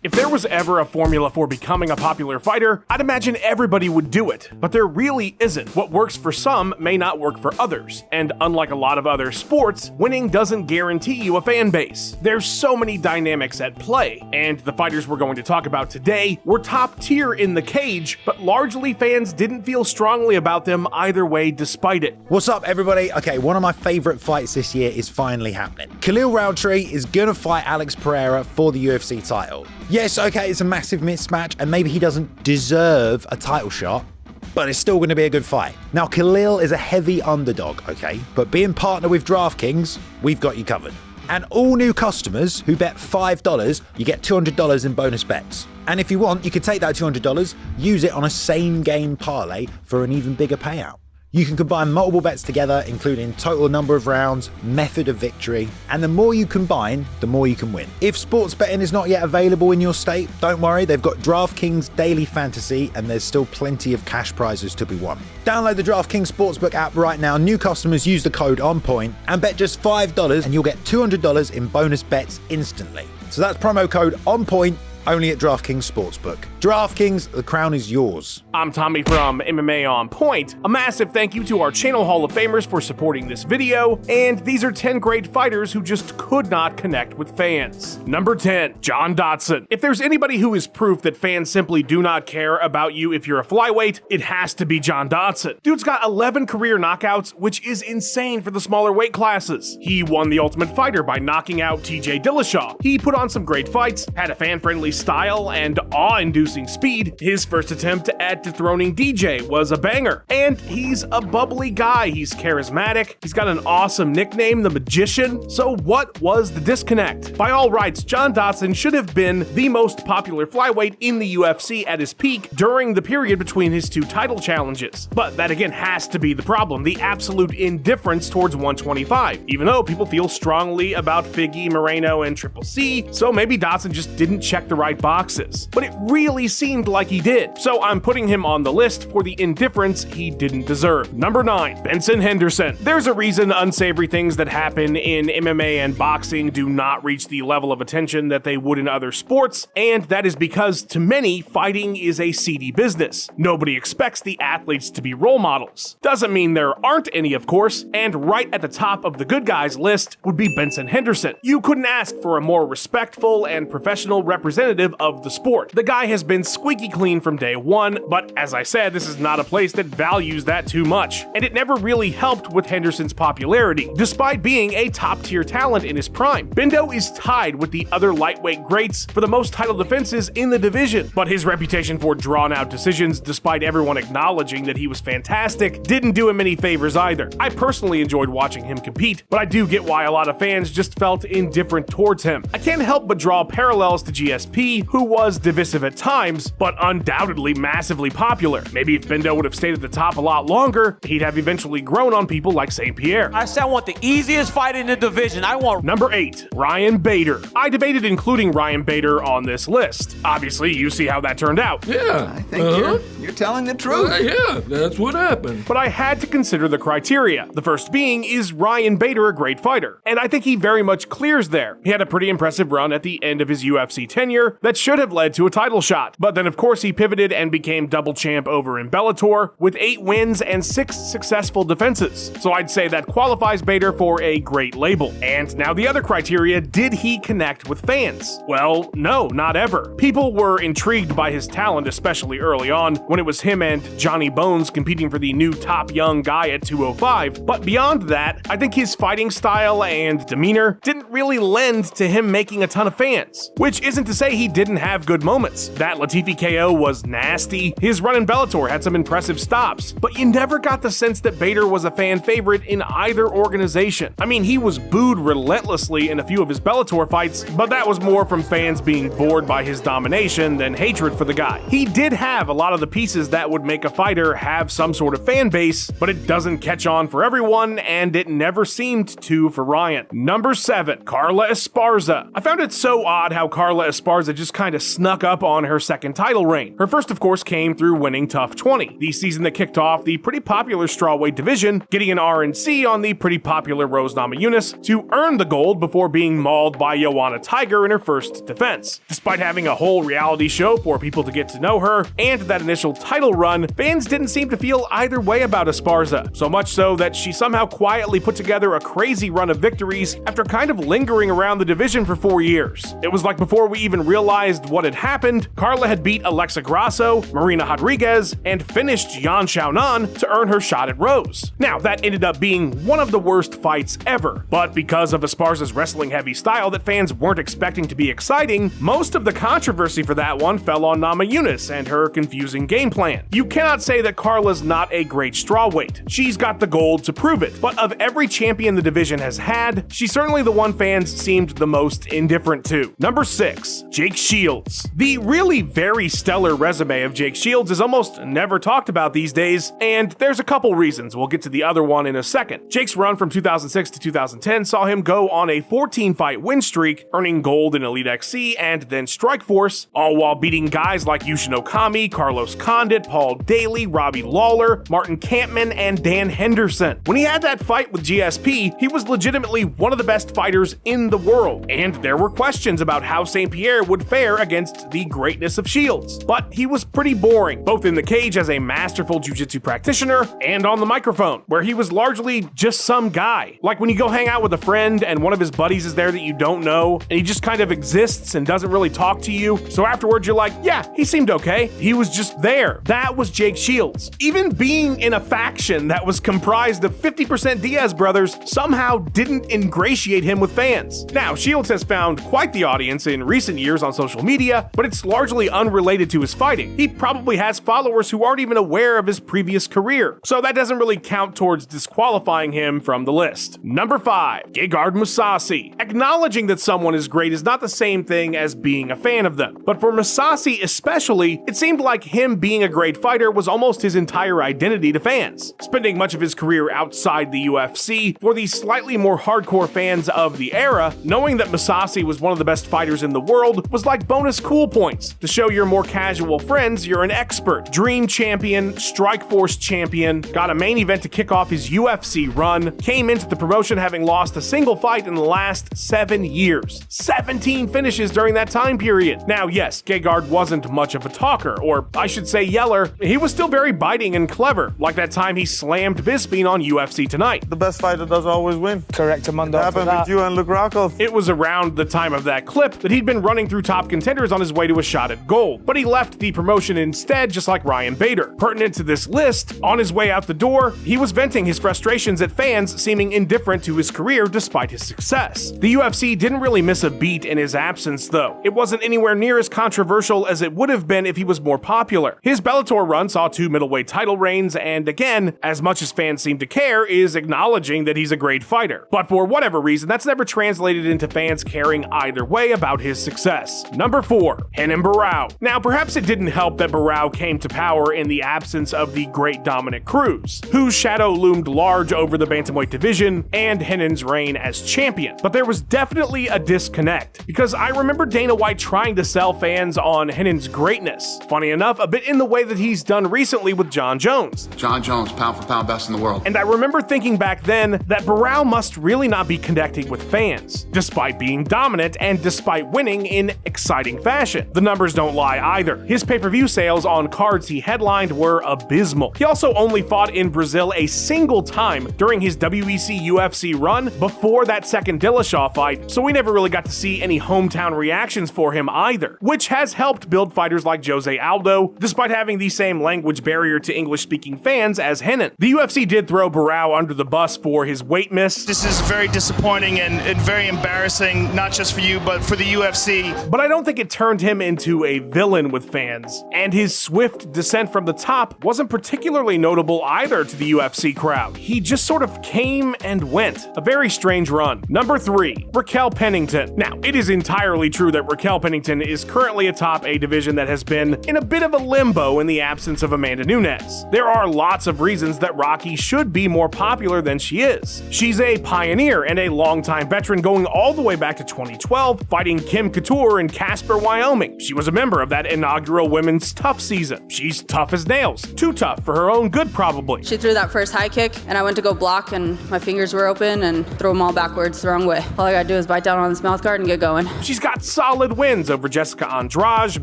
If there was ever a formula for becoming a popular fighter, I'd imagine everybody would do it, but there really isn't. What works for some may not work for others, and unlike a lot of other sports, winning doesn't guarantee you a fan base. There's so many dynamics at play, and the fighters we're going to talk about today were top tier in the cage, but largely fans didn't feel strongly about them either way despite it. What's up, everybody? Okay, one of my favorite fights this year is finally happening. Khalil Rountree is gonna fight Alex Pereira for the UFC title. Yes, okay, it's a massive mismatch, and maybe he doesn't deserve a title shot, but it's still going to be a good fight. Now, Khalil is a heavy underdog, okay? But being partnered with DraftKings, we've got you covered. And all new customers who bet $5, you get $200 in bonus bets. And if you want, you can take that $200, use it on a same-game parlay for an even bigger payout. You can combine multiple bets together, including total number of rounds, method of victory, and the more you combine, the more you can win. If sports betting is not yet available in your state, don't worry, they've got DraftKings Daily Fantasy, and there's still plenty of cash prizes to be won. Download the DraftKings Sportsbook app right now. New customers use the code ONPOINT and bet just $5 and you'll get $200 in bonus bets instantly. So that's promo code ONPOINT, only at DraftKings Sportsbook. DraftKings, the crown is yours. I'm Tommy from MMA On Point. A massive thank you to our channel Hall of Famers for supporting this video, and these are 10 great fighters who just could not connect with fans. Number 10, John Dodson. If there's anybody who is proof that fans simply do not care about you if you're a flyweight, it has to be John Dodson. Dude's got 11 career knockouts, which is insane for the smaller weight classes. He won the Ultimate Fighter by knocking out TJ Dillashaw. He put on some great fights, had a fan-friendly style and awe-inducing speed. His first attempt at dethroning DJ was a banger. And he's a bubbly guy. He's charismatic. He's got an awesome nickname, the Magician. So what was the disconnect? By all rights, John Dodson should have been the most popular flyweight in the UFC at his peak during the period between his two title challenges. But that again has to be the problem, the absolute indifference towards 125. Even though people feel strongly about Figgy, Moreno, and Triple C, so maybe Dodson just didn't check the right boxes. But it really seemed like he did. So I'm putting him on the list for the indifference he didn't deserve. Number 9, Benson Henderson. There's a reason unsavory things that happen in MMA and boxing do not reach the level of attention that they would in other sports, and that is because to many, fighting is a seedy business. Nobody expects the athletes to be role models. Doesn't mean there aren't any, of course, and right at the top of the good guys list would be Benson Henderson. You couldn't ask for a more respectful and professional representative of the sport. The guy has been squeaky clean from day one, but as I said, this is not a place that values that too much, and it never really helped with Henderson's popularity, despite being a top-tier talent in his prime. Bindo is tied with the other lightweight greats for the most title defenses in the division, but his reputation for drawn-out decisions, despite everyone acknowledging that he was fantastic, didn't do him any favors either. I personally enjoyed watching him compete, but I do get why a lot of fans just felt indifferent towards him. I can't help but draw parallels to GSP, who was divisive at times, but undoubtedly massively popular. Maybe if Bindo would have stayed at the top a lot longer, he'd have eventually grown on people like St. Pierre. I said I want the easiest fight in the division. I want... Number 8, Ryan Bader. I debated including Ryan Bader on this list. Obviously, you see how that turned out. Yeah. I think you're telling the truth. Yeah, that's what happened. But I had to consider the criteria. The first being, is Ryan Bader a great fighter? And I think he very much clears there. He had a pretty impressive run at the end of his UFC tenure that should have led to a title shot. But then of course he pivoted and became double champ over in Bellator with 8 wins and 6 successful defenses. So I'd say that qualifies Bader for a great label. And now the other criteria, did he connect with fans? Well, no, not ever. People were intrigued by his talent, especially early on, when it was him and Johnny Bones competing for the new top young guy at 205. But beyond that, I think his fighting style and demeanor didn't really lend to him making a ton of fans. Which isn't to say he didn't have good moments. That Latifi KO was nasty. His run in Bellator had some impressive stops, but you never got the sense that Bader was a fan favorite in either organization. I mean, he was booed relentlessly in a few of his Bellator fights, but that was more from fans being bored by his domination than hatred for the guy. He did have a lot of the pieces pieces that would make a fighter have some sort of fan base, but it doesn't catch on for everyone, and it never seemed to for Ryan. Number 7, Carla Esparza. I found it so odd how Carla Esparza just kind of snuck up on her second title reign. Her first, of course, came through winning Tough 20, the season that kicked off the pretty popular strawweight division, getting an RNC on the pretty popular Rose Namajunas to earn the gold before being mauled by Joanna Tiger in her first defense. Despite having a whole reality show for people to get to know her and that initial title run, fans didn't seem to feel either way about Esparza, so much so that she somehow quietly put together a crazy run of victories after kind of lingering around the division for 4 years. It was like before we even realized what had happened, Carla had beat Alexa Grasso, Marina Rodriguez, and finished Yan Xiaonan to earn her shot at Rose. Now, that ended up being one of the worst fights ever, but because of Esparza's wrestling-heavy style that fans weren't expecting to be exciting, most of the controversy for that one fell on Namajunas and her confusing game plan. You cannot say that Carla's not a great strawweight. She's got the gold to prove it, but of every champion the division has had, she's certainly the one fans seemed the most indifferent to. Number 6, Jake Shields. The really very stellar resume of Jake Shields is almost never talked about these days, and there's a couple reasons. We'll get to the other one in a second. Jake's run from 2006 to 2010 saw him go on a 14-fight win streak, earning gold in Elite XC and then Strikeforce, all while beating guys like Yushin Okami, Carlos Condit, Paul Daly, Robbie Lawler, Martin Kampman, and Dan Henderson. When he had that fight with GSP, he was legitimately one of the best fighters in the world, and there were questions about how St. Pierre would fare against the greatness of Shields. But he was pretty boring, both in the cage as a masterful jiu-jitsu practitioner and on the microphone, where he was largely just some guy. Like when you go hang out with a friend and one of his buddies is there that you don't know, and he just kind of exists and doesn't really talk to you, so afterwards you're like, yeah, he seemed okay. He was just there. That was Jake Shields. Even being in a faction that was comprised of 50% Diaz brothers somehow didn't ingratiate him with fans. Now, Shields has found quite the audience in recent years on social media, but it's largely unrelated to his fighting. He probably has followers who aren't even aware of his previous career, so that doesn't really count towards disqualifying him from the list. Number 5, Gegard Mousasi. Acknowledging that someone is great is not the same thing as being a fan of them, but for Mousasi especially, it seemed like him being a great fighter was almost his entire identity to fans. Spending much of his career outside the UFC, for the slightly more hardcore fans of the era, knowing that Mousasi was one of the best fighters in the world was like bonus cool points. To show your more casual friends you're an expert. Dream champion, Strikeforce champion, got a main event to kick off his UFC run, came into the promotion having lost a single fight in the last 7 years. 17 finishes during that time period. Now, yes, Gegard wasn't much of a talker, or I should say yeller. He was still very biting and clever, like that time he slammed Bisping on UFC Tonight. The best fighter does always win. Correct, Amanda. It happened with you and Luke Rockhold. It was around the time of that clip that he'd been running through top contenders on his way to a shot at gold, but he left the promotion instead, just like Ryan Bader. Pertinent to this list, on his way out the door, he was venting his frustrations at fans seeming indifferent to his career despite his success. The UFC didn't really miss a beat in his absence, though. It wasn't anywhere near as controversial as it would have been if he was more popular. His Bellator run saw 2 middleweight title reigns, and again, as much as fans seem to care, is acknowledging that he's a great fighter. But for whatever reason, that's never translated into fans caring either way about his success. Number 4, Renan Barao. Now, perhaps it didn't help that Barao came to power in the absence of the great Dominic Cruz, whose shadow loomed large over the bantamweight division and Renan's reign as champion. But there was definitely a disconnect, because I remember Dana White trying to sell fans on Renan's greatness. Funny enough, a bit in the way that he's done recently with John Jones. John Jones, pound for pound best in the world. And I remember thinking back then that Barao must really not be connecting with fans, despite being dominant and despite winning in exciting fashion. The numbers don't lie either. His pay-per-view sales on cards he headlined were abysmal. He also only fought in Brazil a single time during his WEC UFC run before that second Dillashaw fight, so we never really got to see any hometown reactions for him either, which has helped build fighters like Jose Aldo, despite having the same language barrier to English-speaking fans as Renan. The UFC did throw Barao under the bus for his weight miss. This is very disappointing and very embarrassing, not just for you, but for the UFC. But I don't think it turned him into a villain with fans, and his swift descent from the top wasn't particularly notable either to the UFC crowd. He just sort of came and went. A very strange run. Number 3, Raquel Pennington. Now, it is entirely true that Raquel Pennington is currently atop a division that has been in a bit of a limbo limbo in the absence of Amanda Nunes. There are lots of reasons that Rocky should be more popular than she is. She's a pioneer and a longtime veteran going all the way back to 2012, fighting Kim Couture in Casper, Wyoming. She was a member of that inaugural Women's Tough season. She's tough as nails. Too tough for her own good, probably. She threw that first high kick, and I went to go block, and my fingers were open and throw them all backwards the wrong way. All I gotta do is bite down on this mouth guard and get going. She's got solid wins over Jessica Andrade,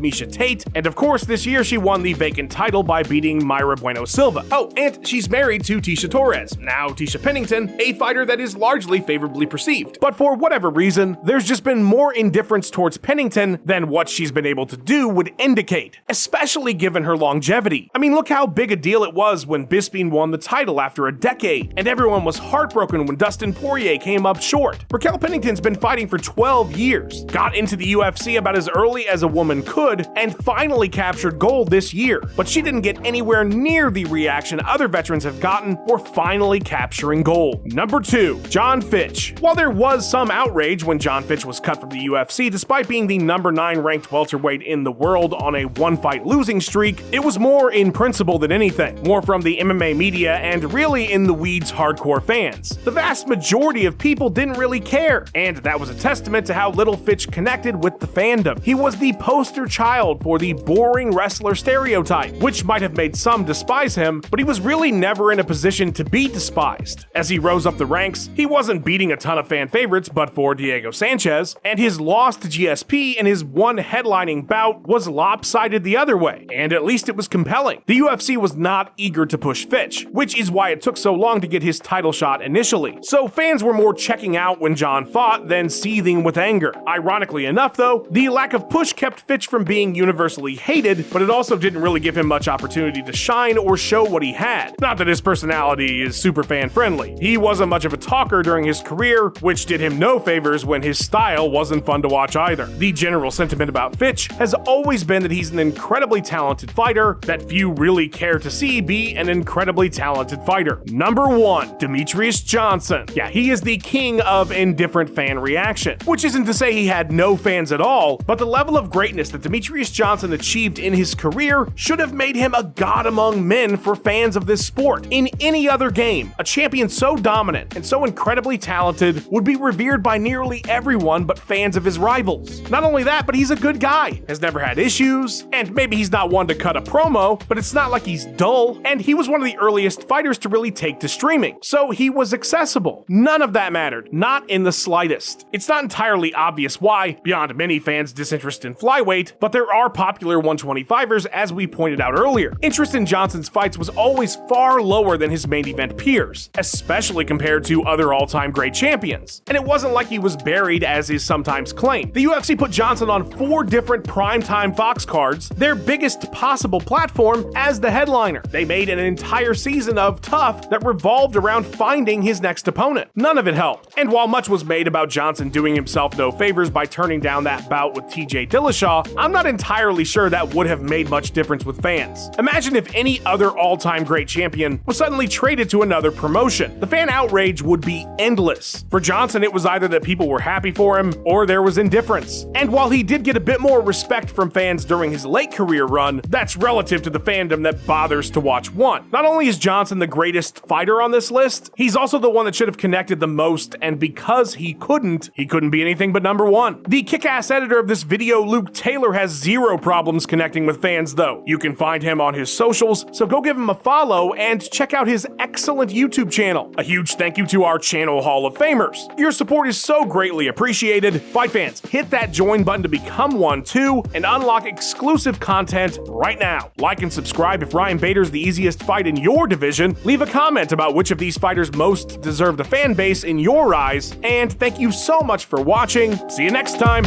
Misha Tate, and of course this year she won the vacant title by beating Mayra Bueno Silva. Oh, and she's married to Tecia Torres, now Tecia Pennington, a fighter that is largely favorably perceived. But for whatever reason, there's just been more indifference towards Pennington than what she's been able to do would indicate, especially given her longevity. I mean, look how big a deal it was when Bisping won the title after a decade, and everyone was heartbroken when Dustin Poirier came up short. Raquel Pennington's been fighting for 12 years, got into the UFC about as early as a woman could, and finally captured gold this year. But she didn't get anywhere near the reaction other veterans have gotten for finally capturing gold. Number 2, John Fitch. While there was some outrage when John Fitch was cut from the UFC despite being the number 9 ranked welterweight in the world on a one-fight losing streak, it was more in principle than anything, more from the MMA media and really in the weeds hardcore fans. The vast majority of people didn't really care, and that was a testament to how little Fitch connected with the fandom. He was the poster child for the boring wrestler stereotype, which might have made some despise him, but he was really never in a position to be despised. As he rose up the ranks, he wasn't beating a ton of fan favorites but for Diego Sanchez, and his loss to GSP in his one headlining bout was lopsided the other way, and at least it was compelling. The UFC was not eager to push Fitch, which is why it took so long to get his title shot initially. So fans were more checking out when John fought than seething with anger. Ironically enough though, the lack of push kept Fitch from being universally hated, but it also didn't really give him much opportunity to shine or show what he had. Not that his personality is super fan friendly. He wasn't much of a talker during his career, which did him no favors when his style wasn't fun to watch either. The general sentiment about Fitch has always been that he's an incredibly talented fighter that few really care to see be an incredibly talented fighter. Number 1, Demetrious Johnson. Yeah, he is the king of indifferent fan reaction, which isn't to say he had no fans at all, but the level of greatness that Demetrious Johnson achieved in his career should have made him a god among men for fans of this sport. In any other game, a champion so dominant and so incredibly talented would be revered by nearly everyone but fans of his rivals. Not only that, but he's a good guy, has never had issues, and maybe he's not one to cut a promo, but it's not like he's dull, and he was one of the earliest fighters to really take to streaming, so he was accessible. None of that mattered, not in the slightest. It's not entirely obvious why, beyond many fans' disinterest in flyweight, but there are popular 125ers as we pointed out earlier. Interest in Johnson's fights was always far lower than his main event peers, especially compared to other all-time great champions. And it wasn't like he was buried as is sometimes claimed. The UFC put Johnson on 4 different primetime Fox cards, their biggest possible platform, as the headliner. They made an entire season of Tough that revolved around finding his next opponent. None of it helped. And while much was made about Johnson doing himself no favors by turning down that bout with TJ Dillashaw, I'm not entirely sure that would have made much difference with fans. Imagine if any other all-time great champion was suddenly traded to another promotion. The fan outrage would be endless. For Johnson, it was either that people were happy for him or there was indifference. And while he did get a bit more respect from fans during his late career run, that's relative to the fandom that bothers to watch one. Not only is Johnson the greatest fighter on this list, he's also the one that should have connected the most, and because he couldn't be anything but number 1. The kick-ass editor of this video, Luke Taylor, has zero problems connecting with fans though. You can find him on his socials, so go give him a follow and check out his excellent YouTube channel. A huge thank you to our channel Hall of Famers. Your support is so greatly appreciated. Fight fans, hit that join button to become one too, and unlock exclusive content right now. Like and subscribe if Ryan Bader's the easiest fight in your division. Leave a comment about which of these fighters most deserve the fan base in your eyes, and thank you so much for watching. See you next time.